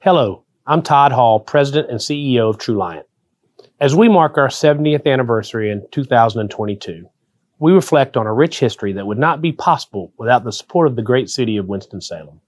Hello, I'm Todd Hall, President and CEO of TruLiant. As we mark our 70th anniversary in 2022, we reflect on a rich history that would not be possible without the support of the great city of Winston-Salem.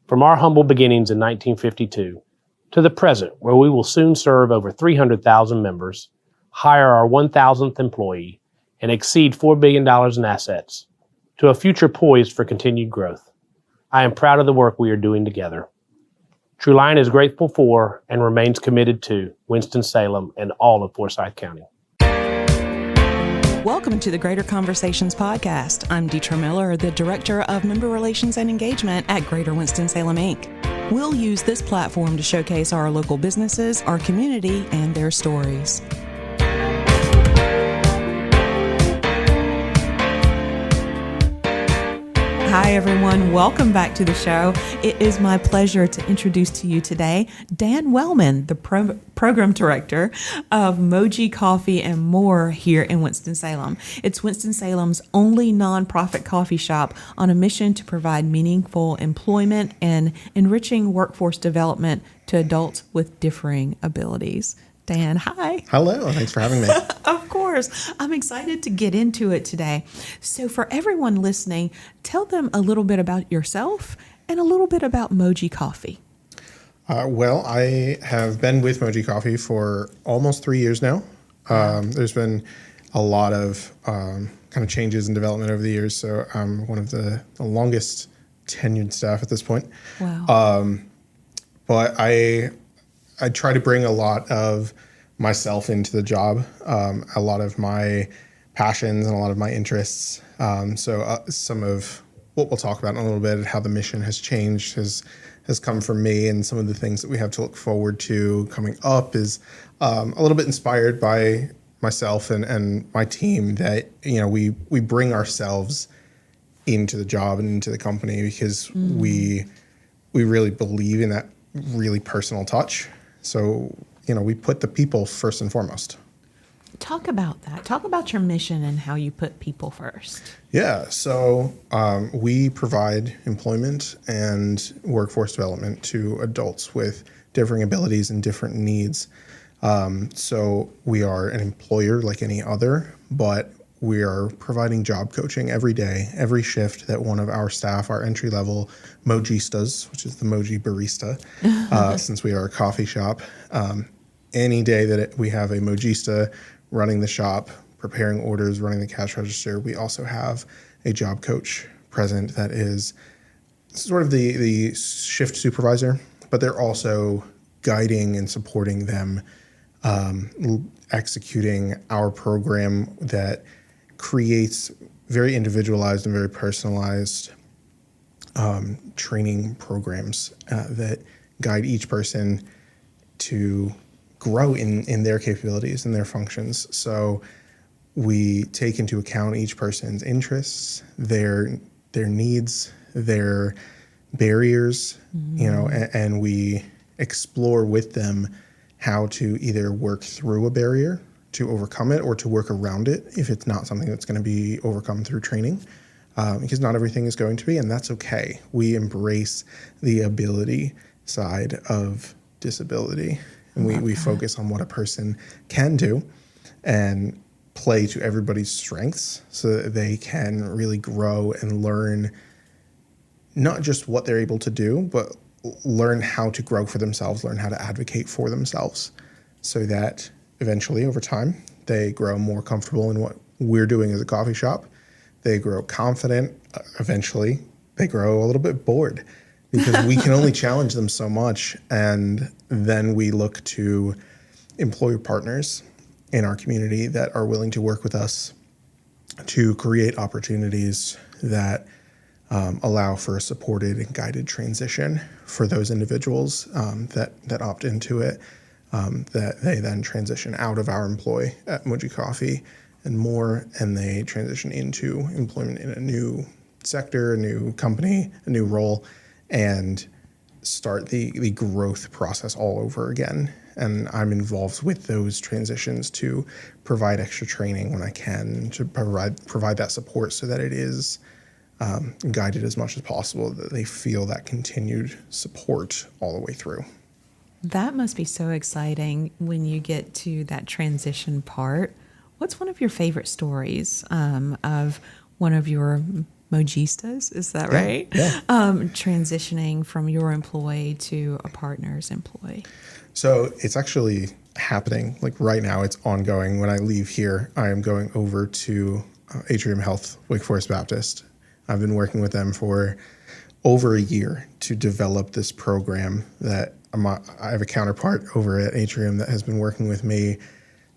From our humble beginnings in 1952 to the present, where we will soon serve over 300,000 members, hire our 1,000th employee, and exceed $4 billion in assets, to a future poised for continued growth. I am proud of the work we are doing together. TruLiant is grateful for and remains committed to Winston-Salem and all of Forsyth County. Welcome to the Greater Conversations podcast. I'm Deetra Miller, the Director of Member Relations and Engagement at Greater Winston-Salem, Inc. We'll use this platform to showcase our local businesses, our community, and their stories. Hi, everyone. Welcome back to the show. It is my pleasure to introduce to you today Dan Wellman, the Program Director of Moji Coffee More here in Winston-Salem. It's Winston-Salem's only nonprofit coffee shop on a mission to provide meaningful employment and enriching workforce development to adults with differing abilities. Dan, hi. Hello. Thanks for having me. Of course. I'm excited to get into it today. So for everyone listening, tell them a little bit about yourself and a little bit about Moji Coffee. Well, I have been with Moji Coffee for almost 3 years now. There's been a lot of kind of changes and development over the years. So I'm one of the longest tenured staff at this point. Wow. But I try to bring a lot of myself into the job, a lot of my passions and a lot of my interests. So some of what we'll talk about in a little bit, how the mission has changed, has come from me, and some of the things that we have to look forward to coming up is a little bit inspired by myself and my team, that we bring ourselves into the job and into the company because we really believe in that really personal touch. So, we put the people first and foremost. Talk about that. Talk about your mission and how you put people first. Yeah. So we provide employment and workforce development to adults with differing abilities and different needs. So we are an employer like any other, but we are providing job coaching every day, every shift that one of our staff, our entry-level Mojistas, which is the Moji barista, since we are a coffee shop, any day that we have a Mojista running the shop, preparing orders, running the cash register, we also have a job coach present that is sort of the shift supervisor, but they're also guiding and supporting them, executing our program that creates very individualized and very personalized training programs that guide each person to grow in their capabilities and their functions. So we take into account each person's interests, their needs, their barriers, and we explore with them how to either work through a barrier to overcome it or to work around it if it's not something that's going to be overcome through training, because not everything is going to be, and that's okay. We embrace the ability side of disability, and we focus on what a person can do and play to everybody's strengths so that they can really grow and learn not just what they're able to do, but learn how to grow for themselves, learn how to advocate for themselves, so that eventually, over time, they grow more comfortable in what we're doing as a coffee shop. They grow confident. Eventually, they grow a little bit bored because we can only challenge them so much. And then we look to employer partners in our community that are willing to work with us to create opportunities that allow for a supported and guided transition for those individuals that opt into it. That they then transition out of our employ at Moji Coffee and More, and they transition into employment in a new sector, a new company, a new role, and start the growth process all over again. And I'm involved with those transitions to provide extra training when I can, to provide that support so that it is guided as much as possible, that they feel that continued support all the way through. That must be so exciting when you get to that transition part. What's one of your favorite stories of one of your Mojistas? Is that right? Yeah. Transitioning from your employee to a partner's employee. So it's actually happening like right now. It's ongoing. When I leave here, I am going over to Atrium Health, Wake Forest Baptist. I've been working with them for over a year to develop this program that I have a counterpart over at Atrium that has been working with me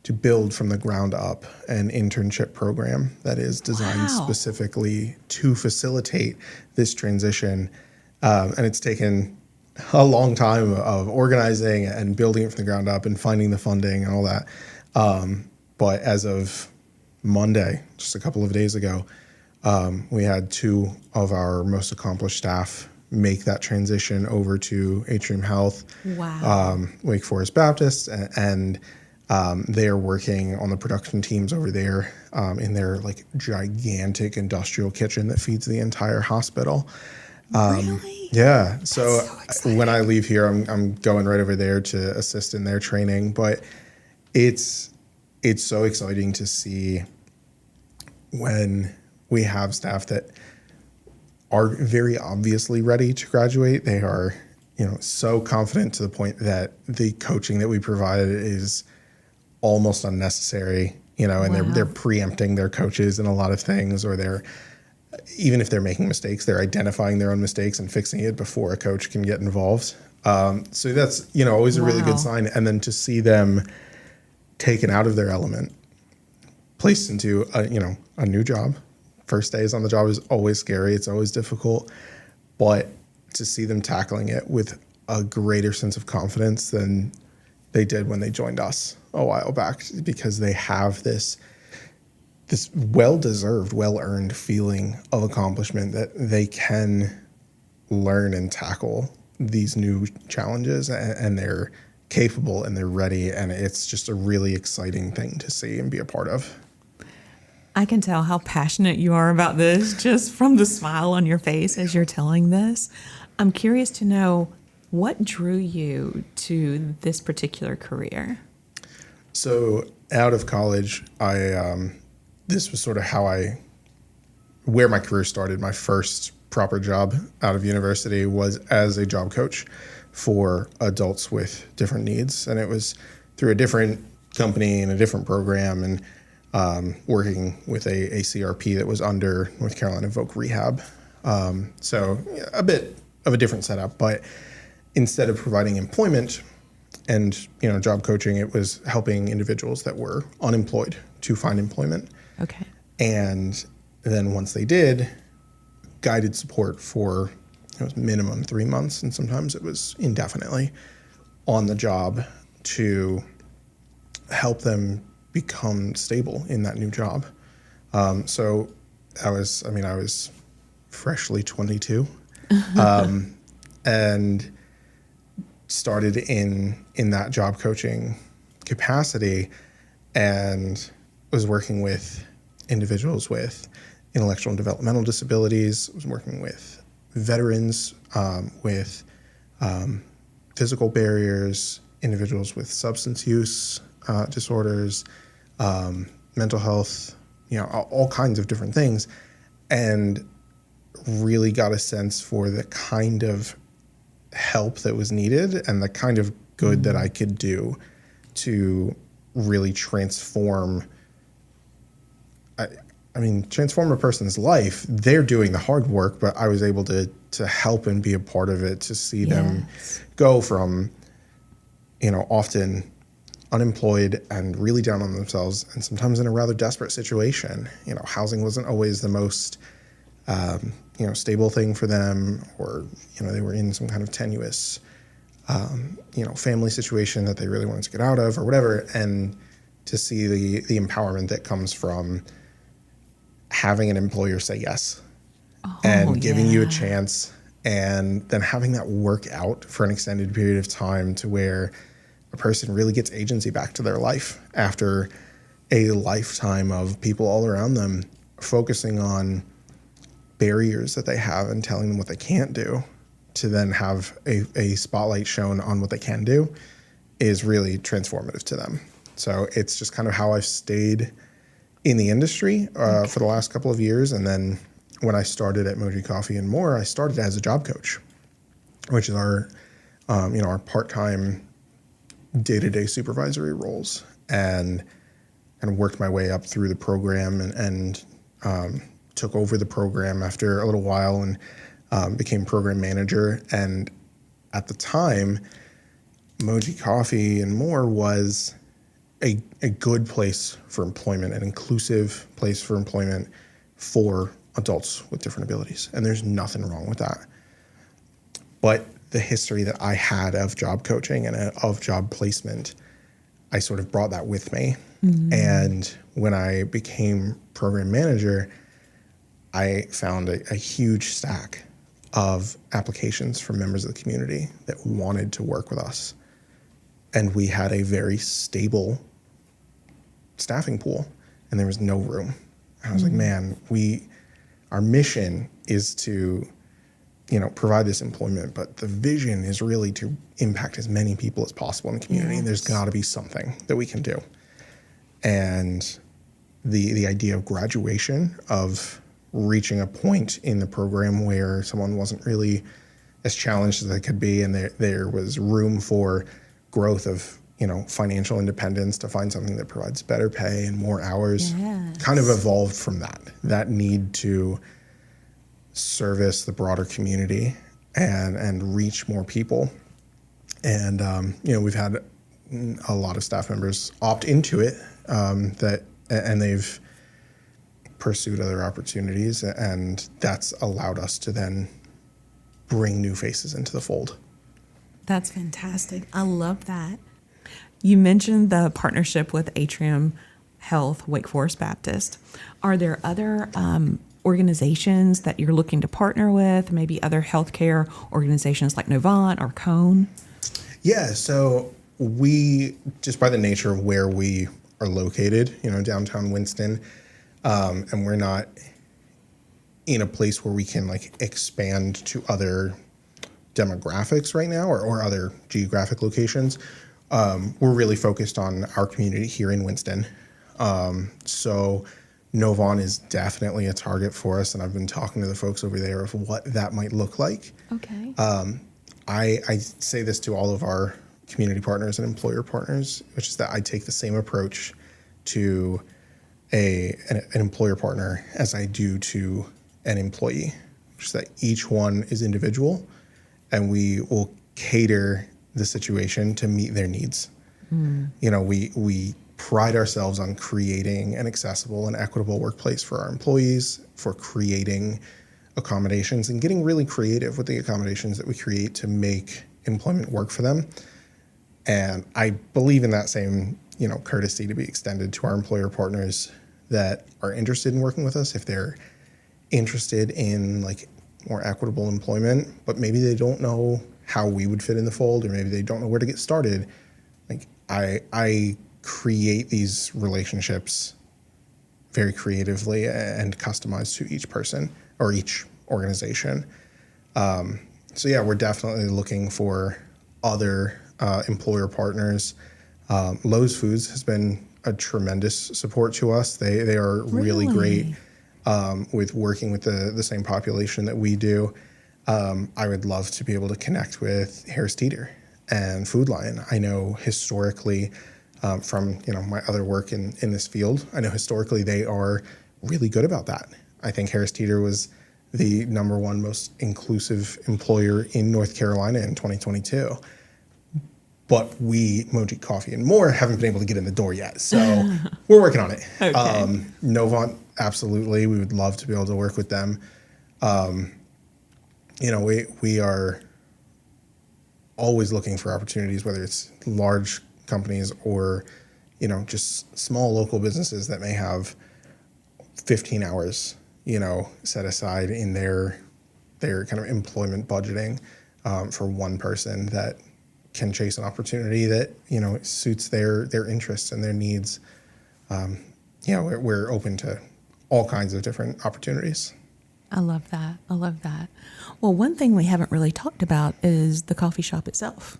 to build from the ground up an internship program that is designed specifically to facilitate this transition. And it's taken a long time of organizing and building it from the ground up and finding the funding and all that. But as of Monday, just a couple of days ago, we had 2 of our most accomplished staff make that transition over to Atrium Health, Wake Forest Baptist, and they are working on the production teams over there in their like gigantic industrial kitchen that feeds the entire hospital. Really? Yeah. So when I leave here, I'm going right over there to assist in their training. But it's so exciting to see when we have staff that are very obviously ready to graduate. They are, so confident to the point that the coaching that we provide is almost unnecessary, and they're preempting their coaches in a lot of things, or even if they're making mistakes, they're identifying their own mistakes and fixing it before a coach can get involved. So that's, always a really good sign. And then to see them taken out of their element, placed into a new job. First days on the job is always scary. It's always difficult, but to see them tackling it with a greater sense of confidence than they did when they joined us a while back, because they have this well-deserved, well-earned feeling of accomplishment that they can learn and tackle these new challenges, and they're capable and they're ready. And it's just a really exciting thing to see and be a part of. I can tell how passionate you are about this just from the smile on your face as you're telling this. I'm curious to know what drew you to this particular career. So out of college, this was sort of where my career started. My first proper job out of university was as a job coach for adults with different needs. And it was through a different company and a different program, and working with a CRP that was under North Carolina Voc Rehab. So a bit of a different setup, but instead of providing employment and, job coaching, it was helping individuals that were unemployed to find employment. Okay. And then once they did, guided support for minimum 3 months, and sometimes it was indefinitely on the job to help them become stable in that new job. So I was freshly 22, and started in that job coaching capacity, and was working with individuals with intellectual and developmental disabilities. I was working with veterans with physical barriers, individuals with substance use disorders, mental health, all kinds of different things, and really got a sense for the kind of help that was needed and the kind of good that I could do to really transform a person's life. They're doing the hard work, but I was able to help and be a part of it, to see them go from, often unemployed and really down on themselves, and sometimes in a rather desperate situation. Housing wasn't always the most, stable thing for them, or, they were in some kind of tenuous, family situation that they really wanted to get out of, or whatever. And to see the empowerment that comes from having an employer say yes and giving you a chance, and then having that work out for an extended period of time to where a person really gets agency back to their life after a lifetime of people all around them focusing on barriers that they have and telling them what they can't do, to then have a spotlight shown on what they can do, is really transformative to them. So it's just kind of how I've stayed in the industry for the last couple of years. And then when I started at Moji Coffee and More, I started as a job coach, which is our part-time day-to-day supervisory roles, and kind of worked my way up through the program and took over the program after a little while and became program manager. And at the time, Moji Coffee and More was a good place for employment, an inclusive place for employment for adults with different abilities. And there's nothing wrong with that. But the history that I had of job coaching and of job placement, I sort of brought that with me. Mm-hmm. And when I became program manager, I found a huge stack of applications from members of the community that wanted to work with us. And we had a very stable staffing pool, and there was no room. And I was like, man, our mission is to, provide this employment, but the vision is really to impact as many people as possible in the community. Yes. And there's got to be something that we can do. And the idea of graduation, of reaching a point in the program where someone wasn't really as challenged as they could be, and there was room for growth of, financial independence, to find something that provides better pay and more hours, yes, kind of evolved from that need to service the broader community and reach more people. And, we've had a lot of staff members opt into it, and they've pursued other opportunities, and that's allowed us to then bring new faces into the fold. That's fantastic. I love that. You mentioned the partnership with Atrium Health, Wake Forest Baptist. Are there other organizations that you're looking to partner with, maybe other healthcare organizations like Novant or Cone? Yeah, so we, just by the nature of where we are located, downtown Winston, and we're not in a place where we can expand to other demographics right now, or other geographic locations. We're really focused on our community here in Winston. So Novant is definitely a target for us, and I've been talking to the folks over there of what that might look like. Okay. I say this to all of our community partners and employer partners, which is that I take the same approach to an employer partner as I do to an employee, which is that each one is individual, and we will cater the situation to meet their needs. We pride ourselves on creating an accessible and equitable workplace for our employees, for creating accommodations and getting really creative with the accommodations that we create to make employment work for them. And I believe in that same, courtesy to be extended to our employer partners that are interested in working with us. If they're interested in more equitable employment, but maybe they don't know how we would fit in the fold, or maybe they don't know where to get started, I create these relationships very creatively and customized to each person or each organization. So yeah, we're definitely looking for other employer partners. Lowe's Foods has been a tremendous support to us. They are really great with working with the same population that we do. I would love to be able to connect with Harris Teeter and Food Lion. I know historically from my other work in this field, I know historically they are really good about that. I think Harris Teeter was the #1 most inclusive employer in North Carolina in 2022. But we, Moji Coffee and More, haven't been able to get in the door yet. So we're working on it. Okay. Novant, absolutely. We would love to be able to work with them. We are always looking for opportunities, whether it's large companies or, just small local businesses that may have 15 hours, set aside in their kind of employment budgeting for one person that can chase an opportunity that, suits their interests and their needs. We're open to all kinds of different opportunities. I love that. I love that. Well, one thing we haven't really talked about is the coffee shop itself.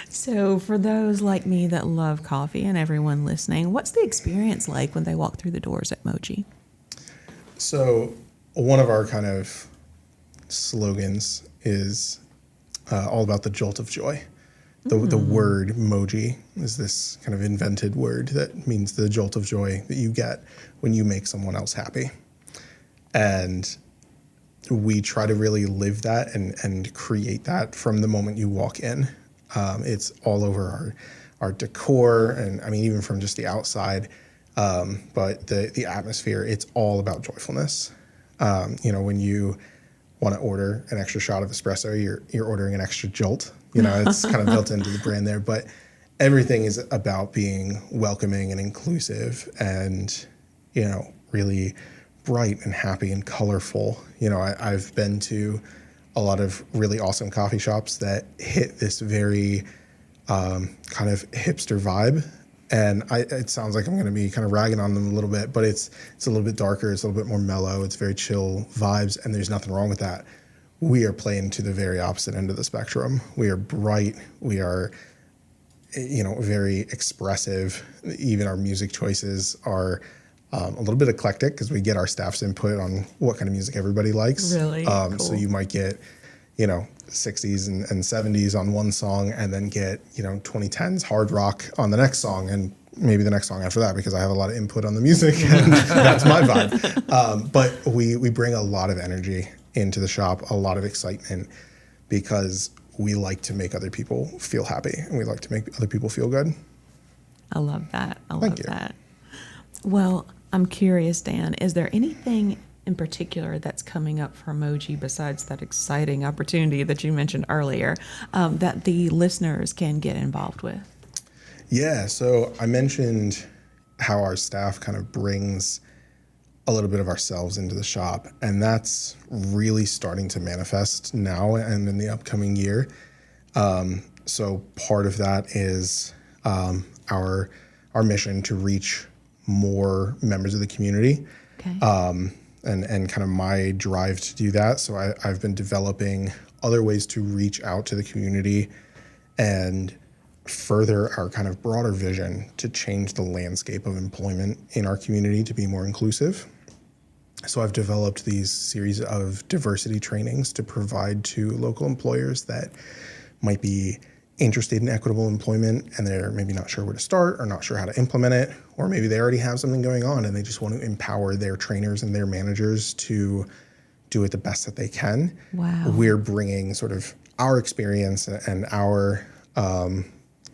So, for those like me that love coffee and everyone listening, what's the experience like when they walk through the doors at Moji? So, one of our kind of slogans is all about the jolt of joy. The word Moji is this kind of invented word that means the jolt of joy that you get when you make someone else happy. And we try to really live that and create that from the moment you walk in. It's all over our decor, and I mean, even from just the outside, but the atmosphere, it's all about joyfulness. When you want to order an extra shot of espresso, you're ordering an extra jolt. It's kind of built into the brand there, but everything is about being welcoming and inclusive and, really bright and happy and colorful. I've been to a lot of really awesome coffee shops that hit this very kind of hipster vibe. And it sounds like I'm going to be kind of ragging on them a little bit, but it's a little bit darker. It's a little bit more mellow. It's very chill vibes, and there's nothing wrong with that. We are playing to the very opposite end of the spectrum. We are bright. We are, very expressive. Even our music choices are a little bit eclectic because we get our staff's input on what kind of music everybody likes. Really? Cool. So you might get, 60s and 70s on one song and then get, 2010s hard rock on the next song and maybe the next song after that because I have a lot of input on the music and that's my vibe. But we bring a lot of energy into the shop, a lot of excitement because we like to make other people feel happy and we like to make other people feel good. I love that. Thank you. That. Well, I'm curious, Dan, is there anything in particular that's coming up for Moji besides that exciting opportunity that you mentioned earlier that the listeners can get involved with? Yeah, so I mentioned how our staff kind of brings a little bit of ourselves into the shop, and that's really starting to manifest now and in the upcoming year. So part of that is our mission to reach more members of the community. Okay. And kind of my drive to do that. So I've been developing other ways to reach out to the community and further our kind of broader vision to change the landscape of employment in our community to be more inclusive. So I've developed these series of diversity trainings to provide to local employers that might be interested in equitable employment and they're maybe not sure where to start or not sure how to implement it, or maybe they already have something going on and they just want to empower their trainers and their managers to do it the best that they can. Wow. We're bringing sort of our experience and our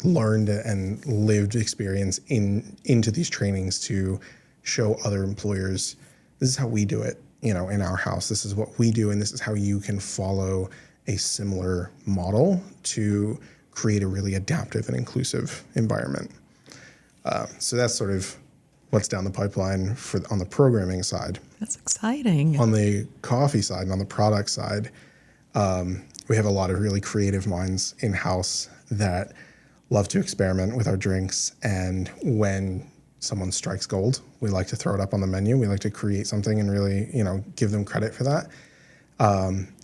learned and lived experience into these trainings to show other employers, this is how we do it, in our house. This is what we do, and this is how you can follow a similar model to create a really adaptive and inclusive environment. So that's sort of what's down the pipeline on the programming side. That's exciting. On the coffee side and on the product side, we have a lot of really creative minds in-house that love to experiment with our drinks. And when someone strikes gold, we like to throw it up on the menu. We like to create something and really, give them credit for that.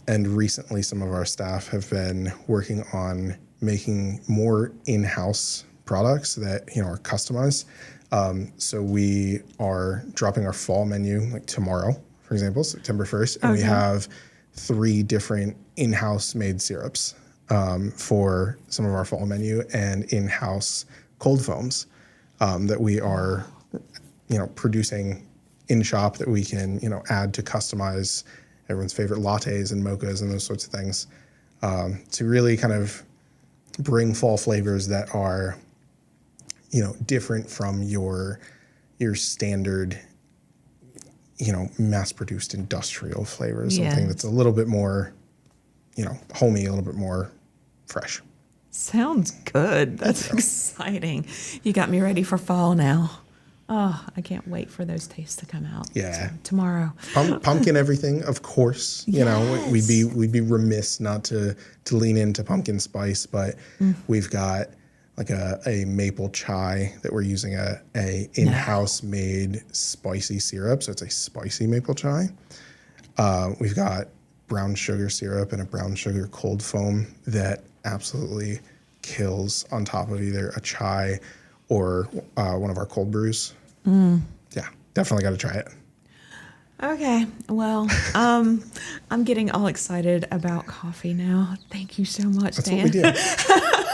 And recently, some of our staff have been working on making more in-house products that are customized. So we are dropping our fall menu like tomorrow, for example, September 1st, and we have 3 different in-house made syrups for some of our fall menu and in-house cold foams that we are producing in shop that we can add to customize everyone's favorite lattes and mochas and those sorts of things to really kind of bring fall flavors that are different from your standard mass-produced industrial flavors. Yes. Something that's a little bit more homey, a little bit more fresh. Sounds good. That's exciting. You got me ready for fall now. Oh, I can't wait for those tastes to come out. Yeah. Tomorrow. Pumpkin everything, of course. Yes. We'd be remiss not to lean into pumpkin spice, but we've got like a maple chai that we're using a in-house made spicy syrup. So it's a spicy maple chai. We've got brown sugar syrup and a brown sugar cold foam that absolutely kills on top of either a chai or one of our cold brews. Yeah, definitely got to try it. Okay, well, I'm getting all excited about coffee now. Thank you so much, That's Dan. what we do.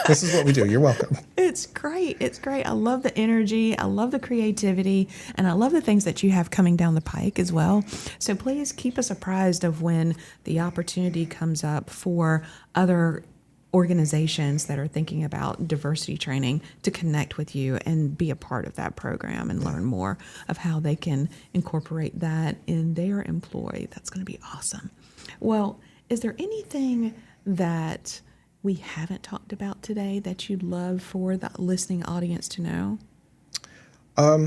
This is what we do. You're welcome. It's great. It's great. I love the energy. I love the creativity. And I love the things that you have coming down the pike as well. So please keep us apprised of when the opportunity comes up for other organizations that are thinking about diversity training to connect with you and be a part of that program and learn more of how they can incorporate that in their employee. That's going to be awesome. Well, is there anything that we haven't talked about today that you'd love for the listening audience to know? I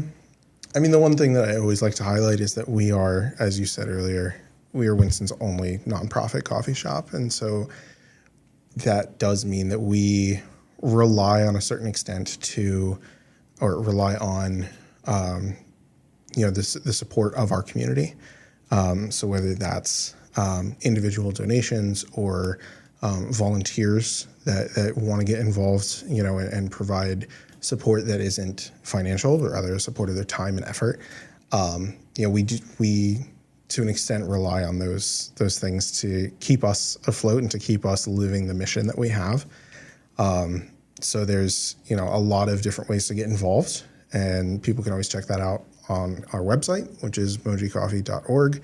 mean, the one thing that I always like to highlight is that we are, as you said earlier, we are Winston's only nonprofit coffee shop. And so that does mean that we rely on a certain extent or rely on, the support of our community. So whether that's individual donations or volunteers that want to get involved, and provide support that isn't financial, but rather a support of their time and effort. We to an extent rely on those things to keep us afloat and to keep us living the mission that we have. So there's, a lot of different ways to get involved, and people can always check that out on our website, which is mojicoffee.org,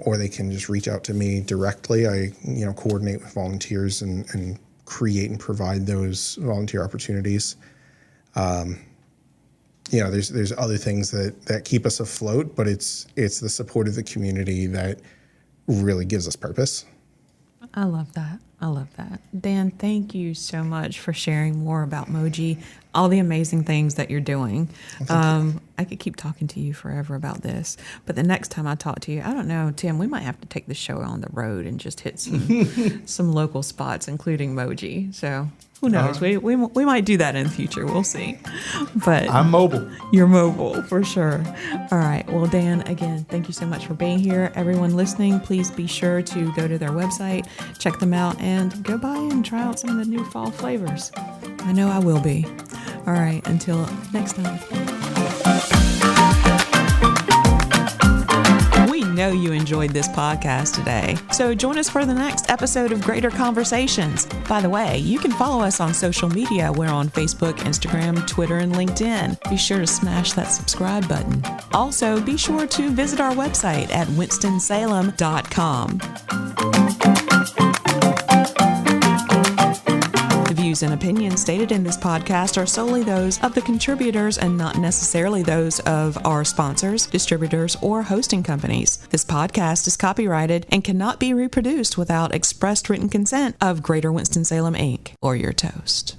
or they can just reach out to me directly. I, coordinate with volunteers and create and provide those volunteer opportunities. There's other things that keep us afloat, but it's the support of the community that really gives us purpose. I love that. Dan, thank you so much for sharing more about Moji, all the amazing things that you're doing. I could keep talking to you forever about this, but the next time I talk to you, I don't know, Tim, we might have to take the show on the road and just hit some local spots, including Moji. So who knows? We might do that in the future. We'll see. But I'm mobile. You're mobile for sure. All right. Well, Dan, again, thank you so much for being here. Everyone listening, please be sure to go to their website, check them out, and go by and try out some of the new fall flavors. I know I will be. All right. Until next time. We know you enjoyed this podcast today, so join us for the next episode of Greater Conversations. By the way, you can follow us on social media. We're on Facebook, Instagram, Twitter, and LinkedIn. Be sure to smash that subscribe button. Also, be sure to visit our website at winstonsalem.com. The views and opinions stated in this podcast are solely those of the contributors and not necessarily those of our sponsors, distributors, or hosting companies. This podcast is copyrighted and cannot be reproduced without expressed written consent of Greater Winston-Salem, Inc. or your toast.